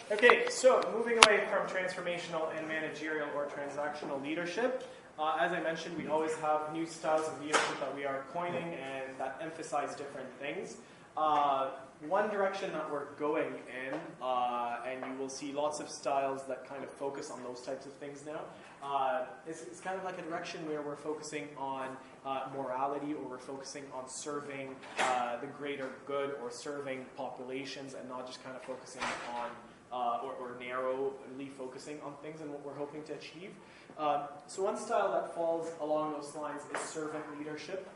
Okay, so moving away from transformational and managerial or transactional leadership, as I mentioned, we always have new styles of leadership that we are coining and that emphasize different things. One direction that we're going in, and you will see lots of styles that kind of focus on those types of things now, it's kind of like a direction where we're focusing on morality, or we're focusing on serving the greater good, or serving populations, and not just kind of focusing on or narrowly focusing on things and what we're hoping to achieve. So one style that falls along those lines is servant leadership.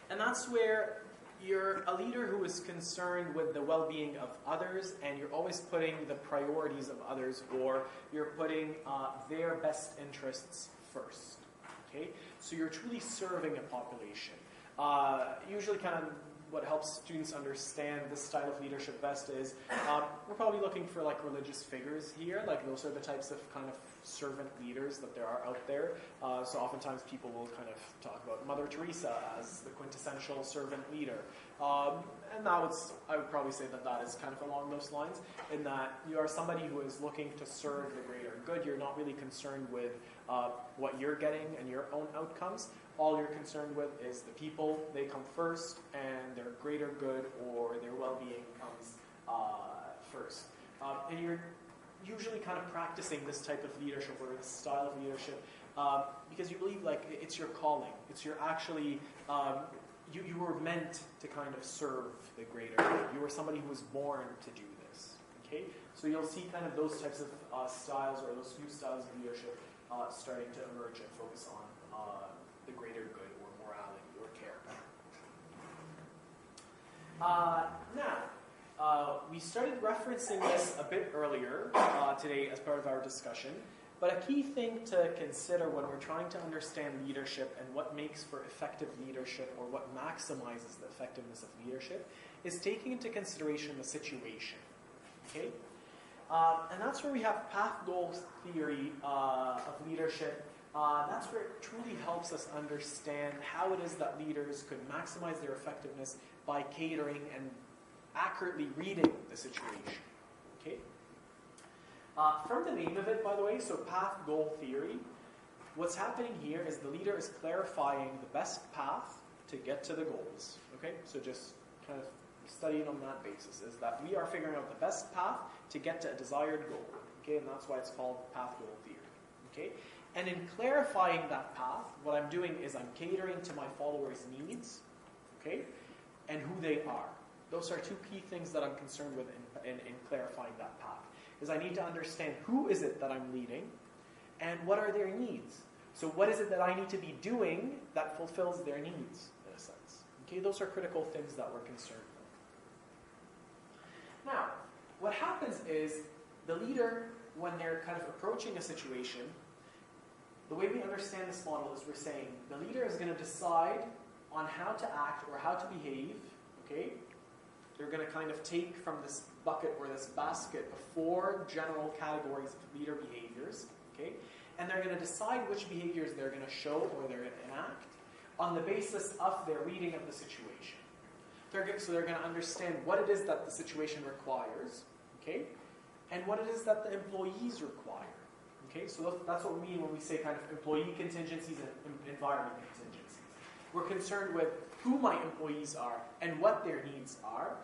And that's where you're a leader who is concerned with the well-being of others, and you're always putting the priorities of others, or you're putting their best interests first. Okay? So you're truly serving a population. Usually kind of what helps students understand this style of leadership best is we're probably looking for like religious figures here. Like those are the types of kind of servant leaders that there are out there. So oftentimes people will kind of talk about Mother Teresa as the quintessential servant leader. And I would probably say that is kind of along those lines, in that you are somebody who is looking to serve the greater good. You're not really concerned with what you're getting and your own outcomes. All you're concerned with is the people. They come first, and their greater good or their well-being comes first. And you're usually kind of practicing this type of leadership, or this style of leadership, because you believe like it's your calling. It's your actually, you were meant to kind of serve the greater good. You were somebody who was born to do this. Okay, so you'll see kind of those types of styles, or those few styles of leadership starting to emerge and focus on the greater good, or morality, or care. Now, we started referencing this a bit earlier today as part of our discussion, but a key thing to consider when we're trying to understand leadership and what makes for effective leadership, or what maximizes the effectiveness of leadership, is taking into consideration the situation. Okay? And that's where we have path-goal theory of leadership. That's where it truly helps us understand how it is that leaders could maximize their effectiveness by catering and accurately reading the situation. Okay? From the name of it, by the way, so path-goal theory, what's happening here is the leader is clarifying the best path to get to the goals. Okay? So just kind of studying on that basis, is that we are figuring out the best path to get to a desired goal. Okay? And that's why it's called path-goal theory. Okay? And in clarifying that path, what I'm doing is I'm catering to my followers' needs, okay, and who they are. Those are two key things that I'm concerned with in clarifying that path. Is I need to understand who is it that I'm leading, and what are their needs. So what is it that I need to be doing that fulfills their needs, in a sense. Okay, those are critical things that we're concerned with. Now, what happens is the leader, when they're kind of approaching a situation, the way we understand this model is we're saying the leader is going to decide on how to act or how to behave, okay? They're going to kind of take from this bucket or this basket of 4 general categories of leader behaviors, okay? And they're going to decide which behaviors they're going to show or they're going to enact on the basis of their reading of the situation. So they're going to understand what it is that the situation requires, okay? And what it is that the employees require. Okay, so that's what we mean when we say kind of employee contingencies and environment contingencies. We're concerned with who my employees are and what their needs are,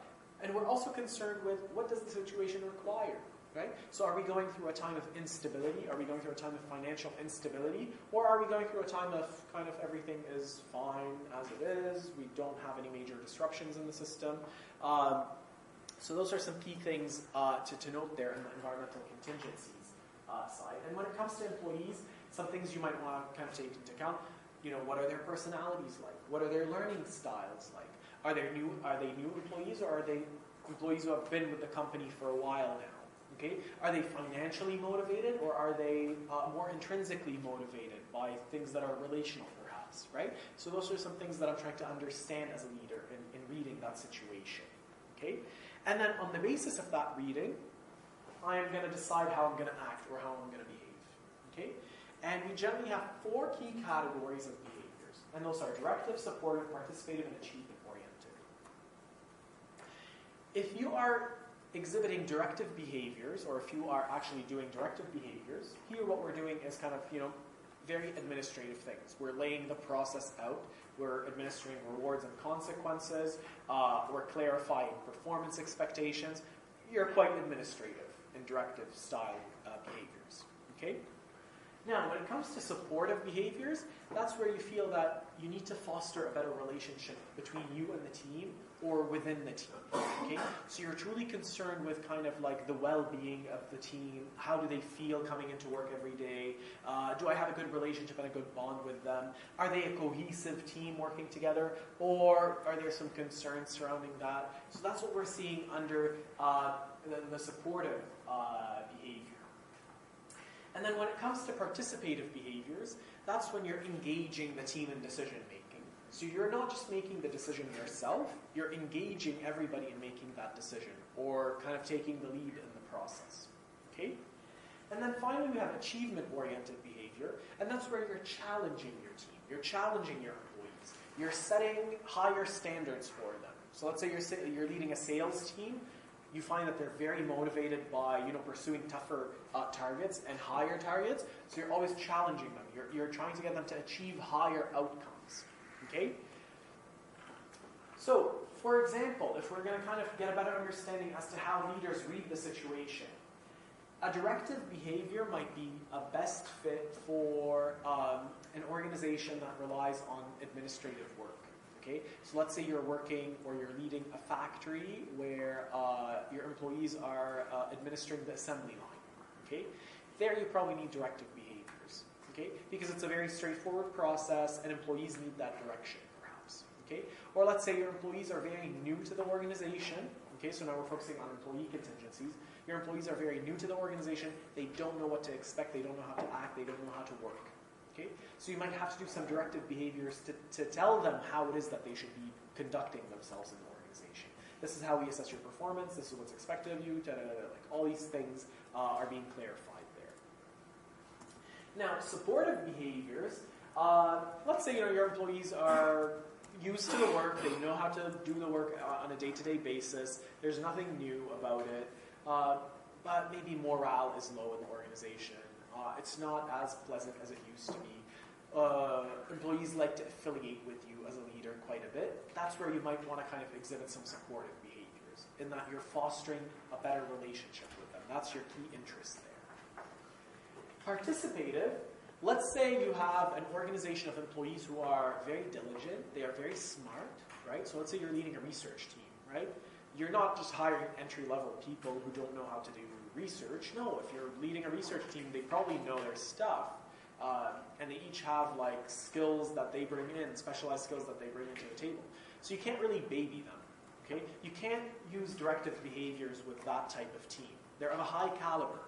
and we're also concerned with what does the situation require, right? So are we going through a time of instability? Are we going through a time of financial instability? Or are we going through a time of kind of everything is fine as it is, we don't have any major disruptions in the system? So those are some key things to note there in the environmental contingencies side. And when it comes to employees, some things you might want to kind of take into account. You know, what are their personalities like? What are their learning styles like? Are they new employees, or are they employees who have been with the company for a while now? Okay, are they financially motivated, or are they more intrinsically motivated by things that are relational, perhaps? Right. So those are some things that I'm trying to understand as a leader in reading that situation. Okay, and then on the basis of that reading, I am going to decide how I'm going to act or how I'm going to behave. Okay? And we generally have 4 key categories of behaviors. And those are directive, supportive, participative, and achievement-oriented. If you are exhibiting directive behaviors, or if you are actually doing directive behaviors, here what we're doing is kind of, very administrative things. We're laying the process out. We're administering rewards and consequences. We're clarifying performance expectations. You're quite administrative in directive style behaviors. Okay? Now, when it comes to supportive behaviors, that's where you feel that you need to foster a better relationship between you and the team or within the team. Okay? So you're truly concerned with kind of like the well-being of the team. How do they feel coming into work every day? Do I have a good relationship and a good bond with them? Are they a cohesive team working together? Or are there some concerns surrounding that? So that's what we're seeing under the supportive behavior. And then when it comes to participative behaviors, that's when you're engaging the team in decision making. So you're not just making the decision yourself, you're engaging everybody in making that decision, or kind of taking the lead in the process. Okay? And then finally we have achievement-oriented behavior, and that's where you're challenging your team. You're challenging your employees. You're setting higher standards for them. So let's say you're leading a sales team. You find that they're very motivated by pursuing tougher targets and higher targets. So you're always challenging them. You're trying to get them to achieve higher outcomes. Okay? So, for example, if we're going to kind of get a better understanding as to how leaders read the situation, a directive behavior might be a best fit for an organization that relies on administrative work. Okay? So let's say you're working or you're leading a factory where your employees are administering the assembly line. Okay? There you probably need directive behaviors. Okay? Because it's a very straightforward process and employees need that direction perhaps. Okay? Or let's say your employees are very new to the organization. Okay? So now we're focusing on employee contingencies. Your employees are very new to the organization. They don't know what to expect. They don't know how to act. They don't know how to work. Okay? So you might have to do some directive behaviors to tell them how it is that they should be conducting themselves in the organization. This is how we assess your performance. This is what's expected of you. Like all these things are being clarified there. Now, supportive behaviors. Let's say your employees are used to the work. They know how to do the work on a day-to-day basis. There's nothing new about it. But maybe morale is low in the organization. It's not as pleasant as it used to be. Employees like to affiliate with you as a leader quite a bit. That's where you might want to kind of exhibit some supportive behaviors, in that you're fostering a better relationship with them. That's your key interest there. Participative, let's say you have an organization of employees who are very diligent, they are very smart, right? So let's say you're leading a research team, right? You're not just hiring entry-level people who don't know how to do research. No, if you're leading a research team, they probably know their stuff. And they each have like skills that they bring in, specialized skills that they bring into the table. So you can't really baby them. Okay? You can't use directive behaviors with that type of team. They're of a high caliber.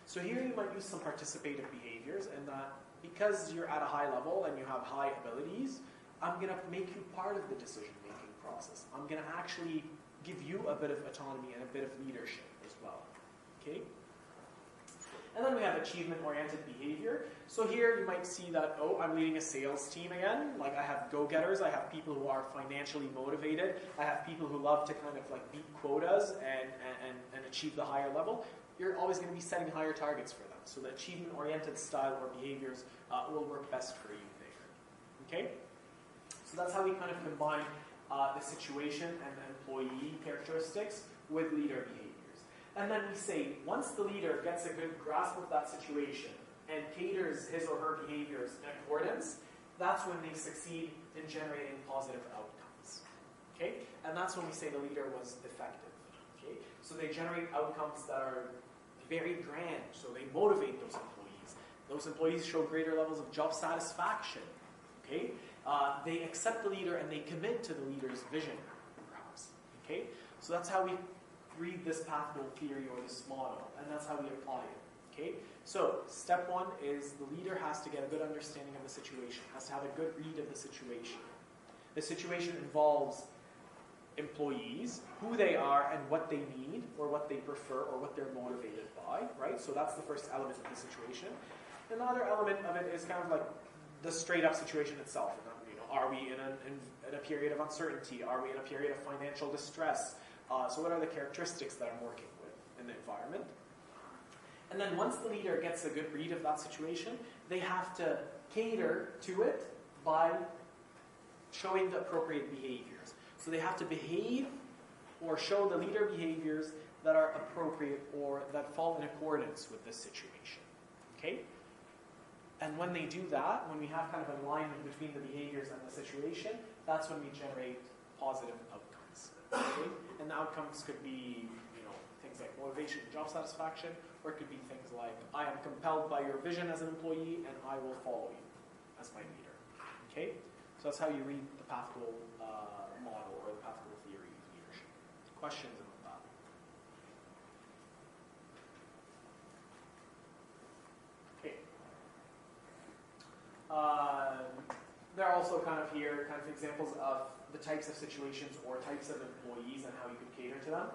So here you might use some participative behaviors, and that because you're at a high level and you have high abilities, I'm going to make you part of the decision-making process. I'm going to actually give you a bit of autonomy and a bit of leadership as well. Okay? And then we have achievement-oriented behavior. So here you might see that, I'm leading a sales team again. Like I have go-getters, I have people who are financially motivated, I have people who love to kind of like beat quotas and achieve the higher level. You're always going to be setting higher targets for them. So the achievement-oriented style or behaviors will work best for you there. Okay? So that's how we kind of combine the situation and the employee characteristics with leader behaviors. And then we say, once the leader gets a good grasp of that situation and caters his or her behaviors in accordance, that's when they succeed in generating positive outcomes. Okay? And that's when we say the leader was effective. Okay? So they generate outcomes that are very grand, so they motivate those employees. Those employees show greater levels of job satisfaction. Okay? They accept the leader and they commit to the leader's vision, perhaps. Okay? So that's how we read this path goal theory or this model, and that's how we apply it. Okay? So step one is the leader has to get a good understanding of the situation, has to have a good read of the situation. The situation involves employees, who they are and what they need or what they prefer or what they're motivated by, right? So that's the first element of the situation. Another element of it is kind of like the straight up situation itself. Are we in a period of uncertainty? Are we in a period of financial distress? So what are the characteristics that I'm working with in the environment? And then once the leader gets a good read of that situation, they have to cater to it by showing the appropriate behaviors. So they have to behave or show the leader behaviors that are appropriate or that fall in accordance with this situation. Okay? And when they do that, when we have kind of an alignment between the behaviors and the situation, that's when we generate positive outcomes. Okay? And the outcomes could be, things like motivation and job satisfaction, or it could be things like, I am compelled by your vision as an employee, and I will follow you as my leader. Okay? So that's how you read the path goal model or the path goal theory of leadership. Questions about that? Okay. There are also kind of examples of the types of situations or types of employees and how you could cater to them.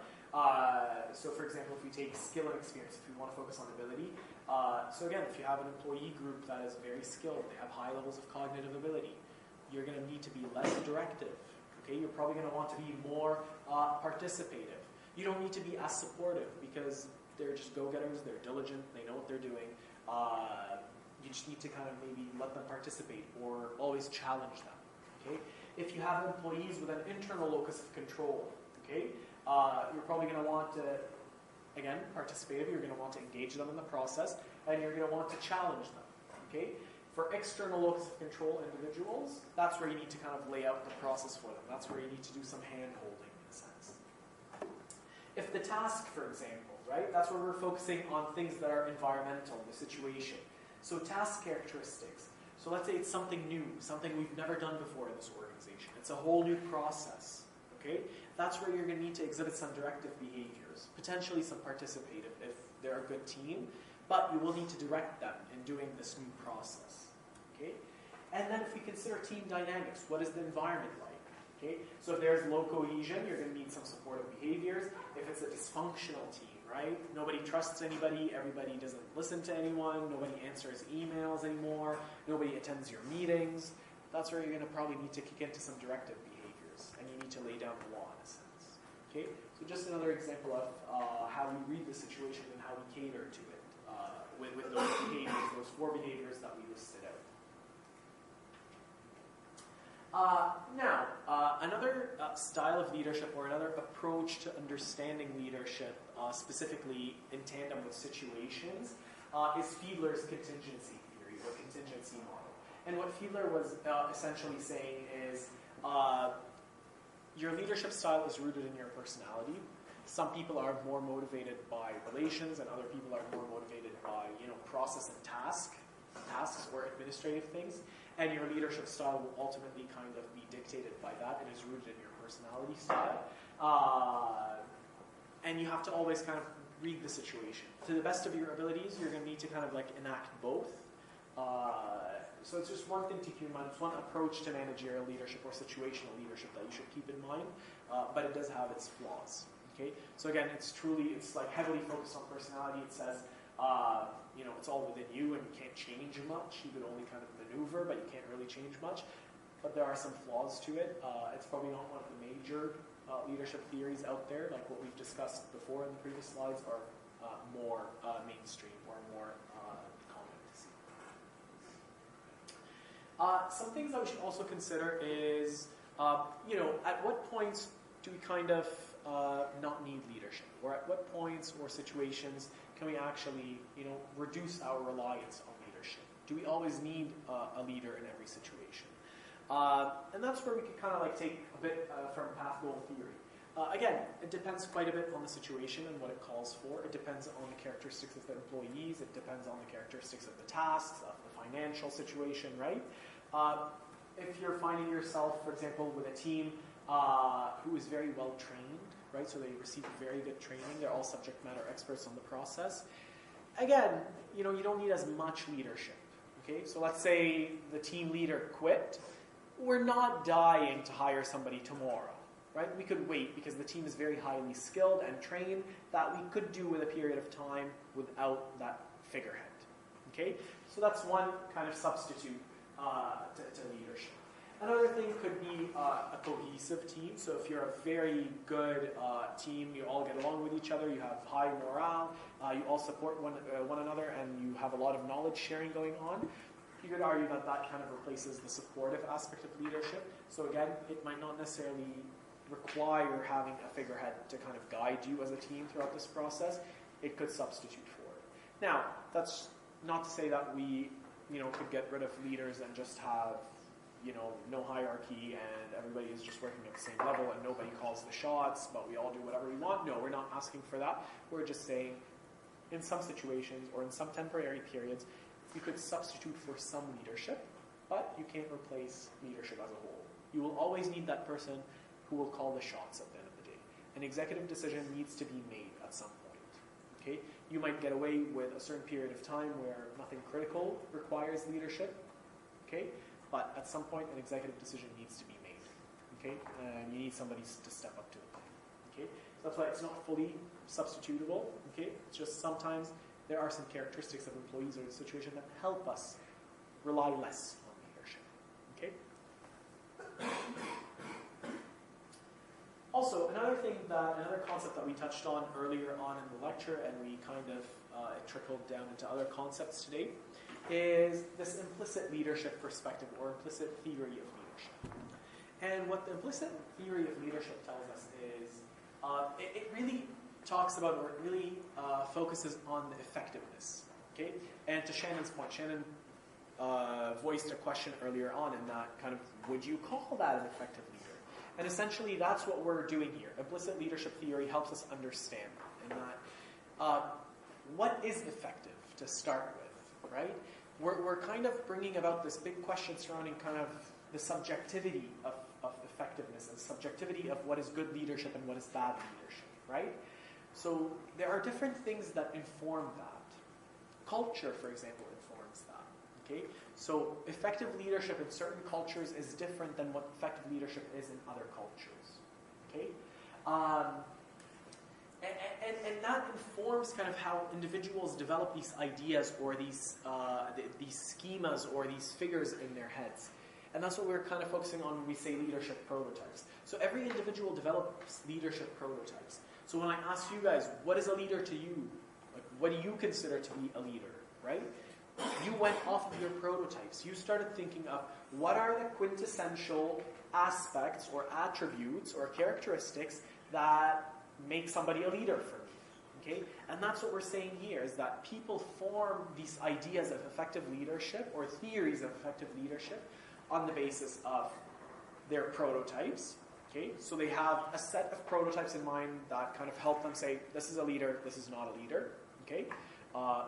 So for example, if we take skill and experience, if we want to focus on ability, so again, if you have an employee group that is very skilled, they have high levels of cognitive ability, you're going to need to be less directive. Okay, you're probably going to want to be more participative. You don't need to be as supportive because they're just go-getters, they're diligent, they know what they're doing. You just need to kind of maybe let them participate or always challenge them. Okay, if you have employees with an internal locus of control, okay, you're probably going to want to, again, participative. You're going to want to engage them in the process, and you're going to want to challenge them. Okay. For external locus of control individuals, that's where you need to kind of lay out the process for them. That's where you need to do some hand-holding in a sense. If the task, for example, right, that's where we're focusing on things that are environmental, the situation. So task characteristics. So let's say it's something new, something we've never done before in this organization. It's a whole new process. Okay? That's where you're going to need to exhibit some directive behaviors, potentially some participative if they're a good team, but you will need to direct them in doing this new process. Okay? And then if we consider team dynamics, what is the environment like? Okay? So if there's low cohesion, you're going to need some supportive behaviors. If it's a dysfunctional team, right? Nobody trusts anybody, everybody doesn't listen to anyone, nobody answers emails anymore, nobody attends your meetings, that's where you're going to probably need to kick into some directive behaviors, and you need to lay down the law in a sense. Okay? So just another example of how we read the situation and how we cater to it with those behaviors, those 4 behaviors that we listed out. Now, another style of leadership or another approach to understanding leadership, specifically in tandem with situations, is Fiedler's contingency theory or contingency model. And what Fiedler was essentially saying is your leadership style is rooted in your personality. Some people are more motivated by relations, and other people are more motivated by process and tasks or administrative things. And your leadership style will ultimately kind of be dictated by that. It is rooted in your personality style. And you have to always kind of read the situation. To the best of your abilities, you're going to need to kind of enact both. So it's just one thing to keep in mind. It's one approach to managerial leadership or situational leadership that you should keep in mind. But it does have its flaws. Okay? So again, it's heavily focused on personality. It says, it's all within you and you can't change much. You can only kind of maneuver, but you can't really change much. But there are some flaws to it. It's probably not one of the major leadership theories out there, like what we've discussed before in the previous slides, are more mainstream or more common to see. Some things that we should also consider is, at what points do we kind of not need leadership? Or at what points or situations can we actually, reduce our reliance on leadership? Do we always need a leader in every situation? And that's where we can kind of take a bit from path goal theory. Again, it depends quite a bit on the situation and what it calls for. It depends on the characteristics of the employees. It depends on the characteristics of the tasks, of the financial situation, right? If you're finding yourself, for example, with a team who is very well trained, right? So they receive very good training. They're all subject matter experts on the process. Again, you don't need as much leadership. Okay, so let's say the team leader quit. We're not dying to hire somebody tomorrow, right? We could wait because the team is very highly skilled and trained that we could do with a period of time without that figurehead. Okay, so that's one kind of substitute to leadership. Another thing could be a cohesive team. So if you're a very good team, you all get along with each other, you have high morale, you all support one another, and you have a lot of knowledge sharing going on, you could argue that that kind of replaces the supportive aspect of leadership. So again, it might not necessarily require having a figurehead to kind of guide you as a team throughout this process. It could substitute for it. Now, that's not to say that we, could get rid of leaders and just have, no hierarchy and everybody is just working at the same level and nobody calls the shots, but we all do whatever we want. No, we're not asking for that. We're just saying in some situations or in some temporary periods, you could substitute for some leadership, but you can't replace leadership as a whole. You will always need that person who will call the shots at the end of the day. An executive decision needs to be made at some point. Okay? You might get away with a certain period of time where nothing critical requires leadership. Okay? But at some point, an executive decision needs to be made. Okay? And you need somebody to step up to the plate. Okay? So that's why it's not fully substitutable. Okay? It's just sometimes there are some characteristics of employees or the situation that help us rely less on leadership. Okay? Also, another concept that we touched on earlier on in the lecture, and we kind of it trickled down into other concepts today, is this implicit leadership perspective or implicit theory of leadership. And what the implicit theory of leadership tells us is it really talks about, or it really focuses on the effectiveness. Okay? And to Shannon's point, Shannon voiced a question earlier on in that kind of, would you call that an effective leader? And essentially that's what we're doing here. Implicit leadership theory helps us understand that. And that what is effective to start with, right? We're kind of bringing about this big question surrounding kind of the subjectivity of effectiveness and subjectivity of what is good leadership and what is bad leadership, right? So there are different things that inform that. Culture, for example, informs that. Okay? So effective leadership in certain cultures is different than what effective leadership is in other cultures. Okay? And that informs kind of how individuals develop these ideas or these schemas or these figures in their heads. And that's what we're kind of focusing on when we say leadership prototypes. So every individual develops leadership prototypes. So when I ask you guys, what is a leader to you? Like, what do you consider to be a leader, right? You went off of your prototypes. You started thinking of what are the quintessential aspects or attributes or characteristics that make somebody a leader for me. Okay? And that's what we're saying here, is that people form these ideas of effective leadership or theories of effective leadership on the basis of their prototypes. Okay? So they have a set of prototypes in mind that kind of help them say, this is a leader, this is not a leader. Okay?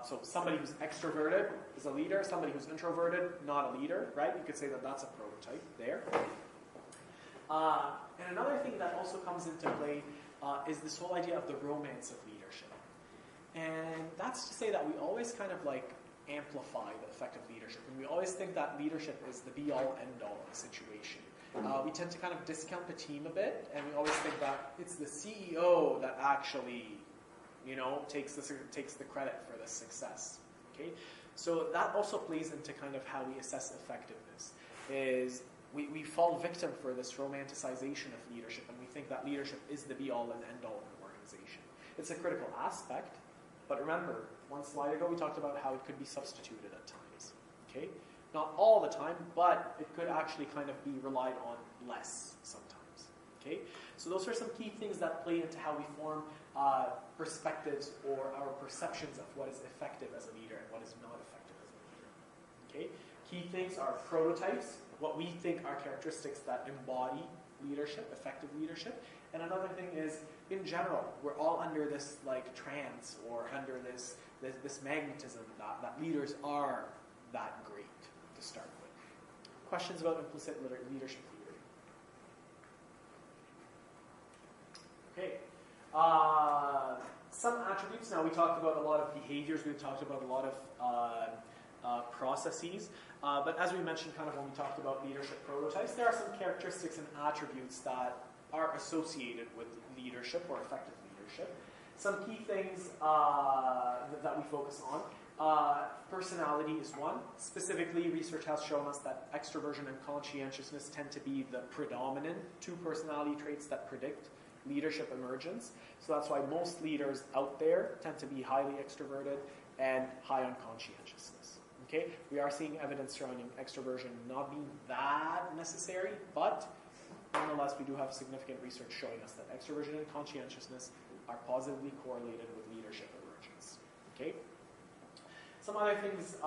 So somebody who's extroverted is a leader, somebody who's introverted, not a leader, right? You could say that that's a prototype there. And another thing that also comes into play is this whole idea of the romance of leadership. And that's to say that we always kind of like amplify the effective leadership. And we always think that leadership is the be-all, end-all of the situation. We tend to kind of discount the team a bit, and we always think that it's the CEO that actually, takes the credit for the success. Okay, so that also plays into kind of how we assess effectiveness. Is we fall victim for this romanticization of leadership, and we think that leadership is the be-all and end-all of an organization. It's a critical aspect, but remember, one slide ago we talked about how it could be substituted at times. Okay, not all the time, but it could actually kind of be relied on less sometimes. Okay, so those are some key things that play into how we form perspectives or our perceptions of what is effective as a leader and what is not effective as a leader. Okay, key things are prototypes, what we think are characteristics that embody leadership, effective leadership, and another thing is, in general, we're all under this like trance or under this magnetism that leaders are that great to start with. Questions about implicit leadership theory? Okay. Some attributes. Now we talked about a lot of behaviors. We talked about a lot of processes. But as we mentioned kind of when we talked about leadership prototypes, there are some characteristics and attributes that are associated with leadership or effective leadership. Some key things that we focus on. Personality is one. Specifically, research has shown us that extroversion and conscientiousness tend to be the predominant two personality traits that predict leadership emergence. So that's why most leaders out there tend to be highly extroverted and high on conscientiousness. Okay, we are seeing evidence surrounding extroversion not being that necessary, but nonetheless, we do have significant research showing us that extroversion and conscientiousness are positively correlated with leadership emergence. Okay. Some other things,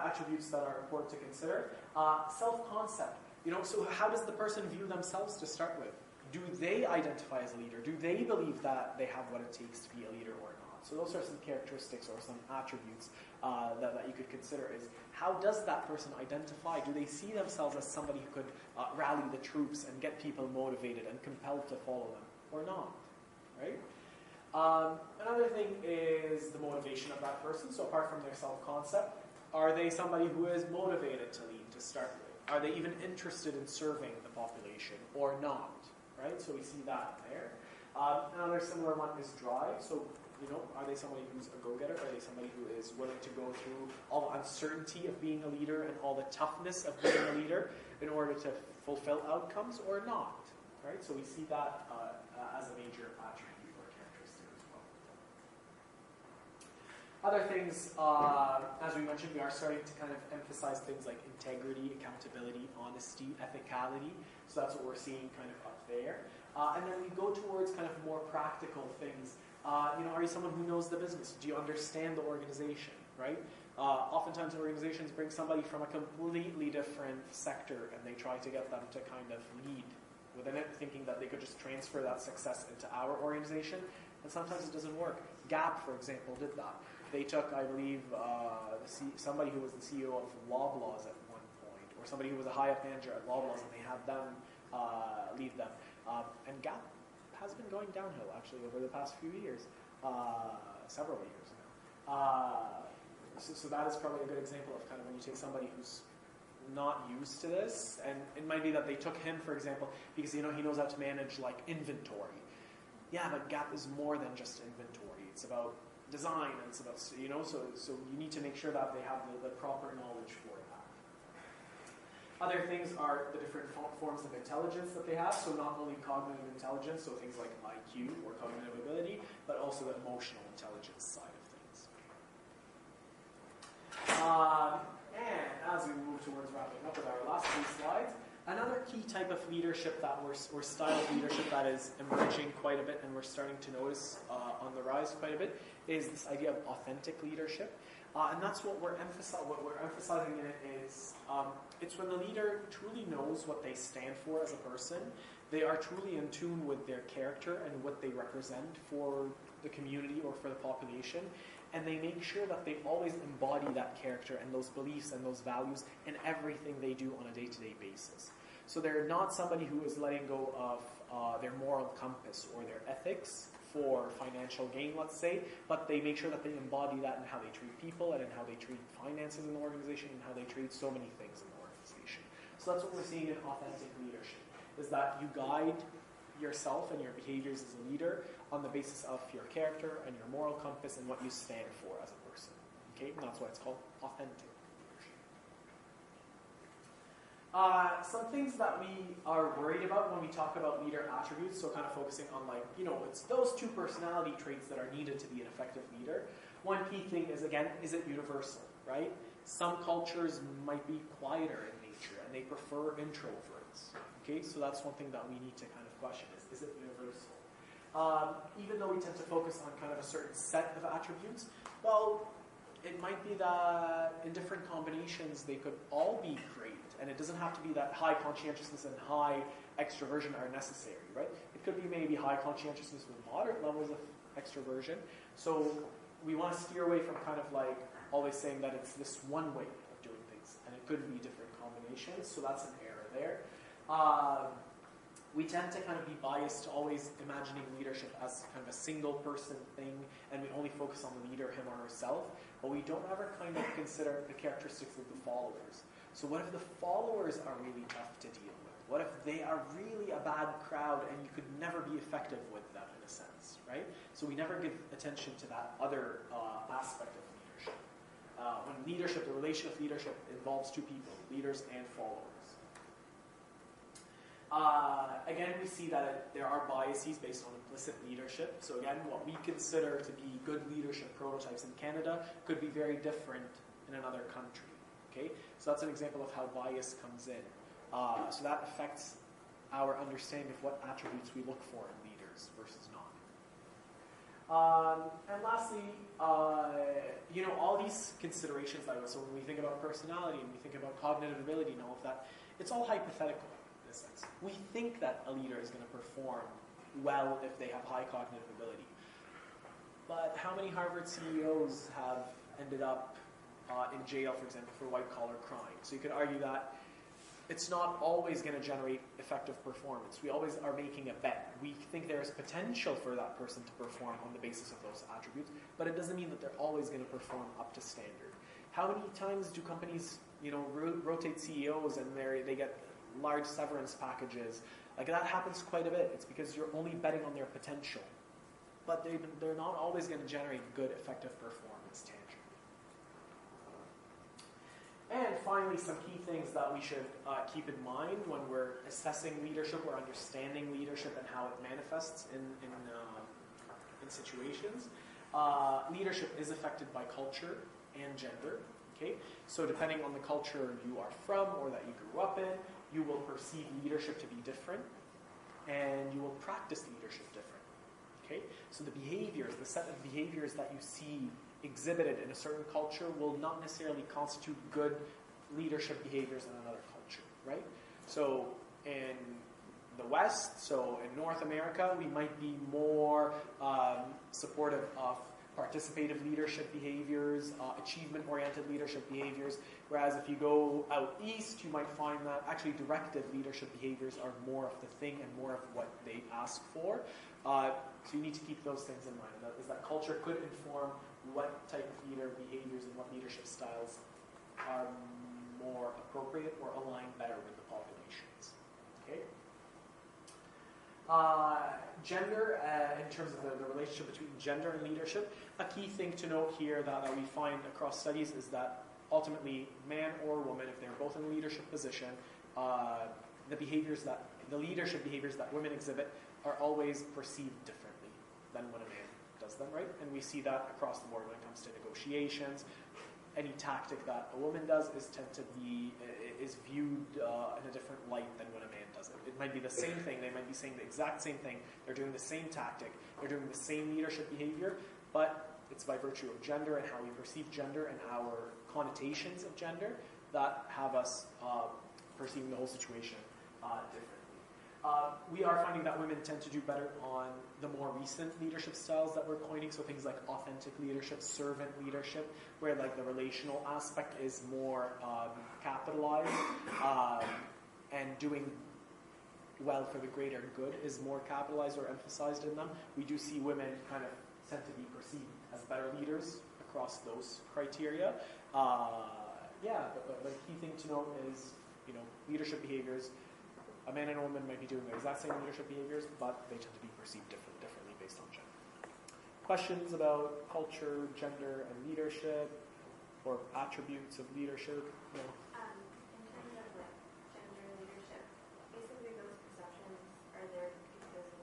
attributes that are important to consider. Self-concept. So how does the person view themselves to start with? Do they identify as a leader? Do they believe that they have what it takes to be a leader or not? So those are some characteristics or some attributes that you could consider is how does that person identify? Do they see themselves as somebody who could rally the troops and get people motivated and compelled to follow them or not? Right? Another thing is the motivation of that person. So apart from their self-concept, are they somebody who is motivated to lead to start with? Are they even interested in serving the population or not? Right? So we see that there. Another similar one is drive. So, are they somebody who's a go-getter? Are they somebody who is willing to go through all the uncertainty of being a leader and all the toughness of being a leader in order to fulfill outcomes or not? Right? So we see that as a major attribute or characteristic as well. Other things, as we mentioned, we are starting to kind of emphasize things like integrity, accountability, honesty, ethicality. So that's what we're seeing kind of up there. And then we go towards kind of more practical things. Are you someone who knows the business? Do you understand the organization, right? Oftentimes organizations bring somebody from a completely different sector and they try to get them to kind of lead within it, thinking that they could just transfer that success into our organization. And sometimes it doesn't work. Gap, for example, did that. They took, I believe, somebody who was the CEO of Loblaws at one point, or somebody who was a high-up manager at Loblaws, and they had them lead them. And Gap has been going downhill, actually, over the past few years, several years now. So that is probably a good example of kind of when you take somebody who's not used to this, and it might be that they took him, for example, because he knows how to manage like inventory. Yeah, but Gap is more than just inventory. It's about design, and it's about so you need to make sure that they have the proper knowledge for that. Other things are the different forms of intelligence that they have. So not only cognitive intelligence, so things like IQ or cognitive ability, but also the emotional intelligence side of things. And as we move towards wrapping up with our last few slides, another key type of leadership that or style of leadership that is emerging quite a bit and we're starting to notice on the rise quite a bit is this idea of authentic leadership. And that's what we're emphasizing in it is it's when the leader truly knows what they stand for as a person. They are truly in tune with their character and what they represent for the community or for the population. And they make sure that they always embody that character and those beliefs and those values in everything they do on a day-to-day basis. So they're not somebody who is letting go of their moral compass or their ethics for financial gain, let's say, but they make sure that they embody that in how they treat people and in how they treat finances in the organization and how they treat so many things in the organization. So that's what we're seeing in authentic leadership, is that you guide yourself and your behaviors as a leader on the basis of your character and your moral compass and what you stand for as a person. Okay, and that's why it's called authentic leadership. Some things that we are worried about when we talk about leader attributes, so kind of focusing on it's those two personality traits that are needed to be an effective leader. One key thing is, again, is it universal, right? Some cultures might be quieter in nature and they prefer introverts. Okay, so that's one thing that we need to kind of question is it universal? Even though we tend to focus on kind of a certain set of attributes, well, it might be that in different combinations they could all be great, and it doesn't have to be that high conscientiousness and high extroversion are necessary, right? It could be maybe high conscientiousness with moderate levels of extroversion. So we want to steer away from kind of like always saying that it's this one way of doing things, and it could be different combinations, so that's an error there. We tend to kind of be biased to always imagining leadership as kind of a single person thing, and we only focus on the leader, him or herself, but we don't ever kind of consider the characteristics of the followers. So what if the followers are really tough to deal with? What if they are really a bad crowd and you could never be effective with them in a sense, right? So we never give attention to that other aspect of leadership, the relation of leadership involves two people, leaders and followers. Again, we see that there are biases based on implicit leadership. So again, what we consider to be good leadership prototypes in Canada could be very different in another country. Okay, so that's an example of how bias comes in. So that affects our understanding of what attributes we look for in leaders versus not. And lastly, all these considerations that so when we think about personality and we think about cognitive ability and all of that, it's all hypothetical in a sense. We think that a leader is going to perform well if they have high cognitive ability. But how many Harvard CEOs have ended up in jail, for example, for white-collar crime? So you could argue that it's not always going to generate effective performance. We always are making a bet. We think there is potential for that person to perform on the basis of those attributes, but it doesn't mean that they're always going to perform up to standard. How many times do companies, rotate CEOs and they get large severance packages? Like that happens quite a bit. It's because you're only betting on their potential, but they're not always going to generate good, effective performance tangibly. And finally, some key things that we should keep in mind when we're assessing leadership or understanding leadership and how it manifests in situations. Leadership is affected by culture and gender. Okay, so depending on the culture you are from or that you grew up in, you will perceive leadership to be different, and you will practice leadership different. Okay, so the behaviors, the set of behaviors that you see exhibited in a certain culture will not necessarily constitute good leadership behaviors in another culture, right? So in the West, so in North America, we might be more supportive of participative leadership behaviors, achievement-oriented leadership behaviors, whereas if you go out east, you might find that actually directive leadership behaviors are more of the thing and more of what they ask for. So you need to keep those things in mind. That is that culture could inform what type of leader behaviors and what leadership styles are more appropriate or align better with the populations. Okay. Gender, in terms of the relationship between gender and leadership, a key thing to note here that we find across studies is that ultimately, man or woman, if they're both in a leadership position, the leadership behaviors that women exhibit are always perceived differently than when a man does them, right? And we see that across the board when it comes to negotiations. Any tactic that a woman does is viewed in a different light than when a man does it. It might be the same thing. They might be saying the exact same thing. They're doing the same tactic. They're doing the same leadership behavior, but it's by virtue of gender and how we perceive gender and our connotations of gender that have us perceiving the whole situation differently. We are finding that women tend to do better on the more recent leadership styles that we're coining, so things like authentic leadership, servant leadership, where like the relational aspect is more capitalized, and doing well for the greater good is more capitalized or emphasized in them. We do see women kind of tend to be perceived as better leaders across those criteria. But the key thing to note is, leadership behaviors. A man and a woman might be doing the exact same leadership behaviors, but they tend to be perceived differently based on gender. Questions about culture, gender, and leadership, or attributes of leadership? No. In terms of gender and leadership, basically those perceptions are there because of the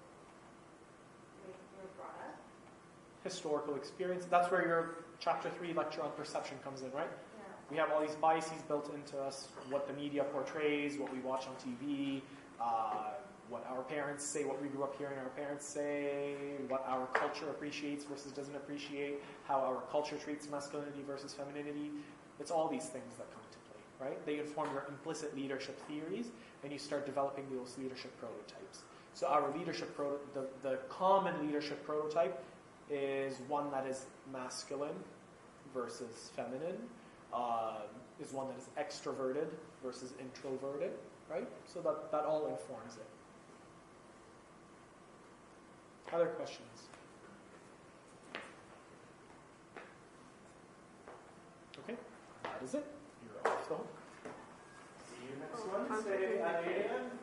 way you were brought up. Historical experience. That's where your chapter 3 lecture on perception comes in, right? We have all these biases built into us, what the media portrays, what we watch on TV, what our parents say, what we grew up hearing our parents say, what our culture appreciates versus doesn't appreciate, how our culture treats masculinity versus femininity. It's all these things that come into play, right? They inform your implicit leadership theories, and you start developing those leadership prototypes. So our leadership the common leadership prototype is one that is masculine versus feminine. Is one that is extroverted versus introverted, right? So that all informs it. Other questions? Okay, that is it. You're off the hook. See you next Wednesday at 8 a.m.